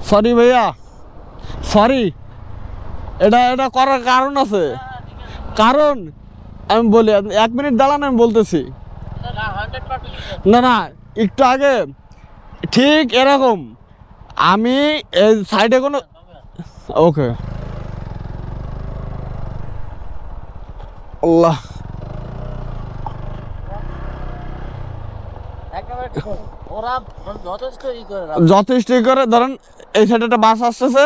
Sorry ভাইয়া, sorry. এটা করার কারণ আছে, কারণ আমি বলি 1 মিনিট দাঁড়ান, আমি বলতেছি। না একটু আগে ঠিক এরকম আমি এই সাইডে কোনো ওকে আল্লাহ যথেষ্ট করে ধরেন এই সাইডে একটা বাস আসতেছে,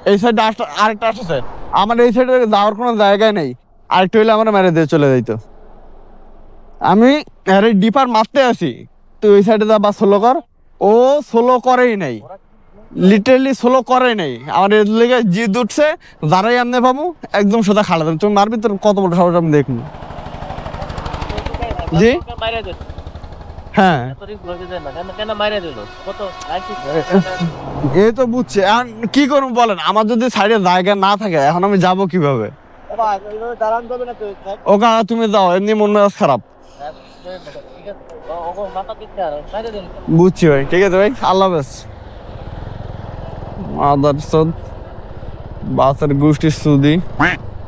এই সাইডে আরেকটা আসতেছে, আমার এই সাইডে যাওয়ার কোনো জায়গায় নেই, আরেকটু হইলে আমার মেরে দিয়ে চলে যাইতো। আমি ডিপার মারতে আসি, তুই ওই সাইডে যা বা স্লো কর। ও স্লো করেই নাই, লিটারালি স্লো করে নাই। আমার এর লেগে জিদ উঠছে, যারাই আমনে পাবো একদম সোজা খাড়া দেন। তুমি মারবি তোর কত বড় সাহস আমি দেখুন। জি হ্যাঁ, এই তো বুঝছে। এখন কি করবো বলেন, আমার যদি সাইডে জায়গা না থাকে এখন আমি যাবো কিভাবে? ওকে তুমি যাও, এমনি মন মেজাজ খারাপ। বুঝছি ভাই, ঠিক আছে ভাই, আল্লাহ হাফেজ। মাদার চোদ বাসের গোষ্ঠীর সুদি।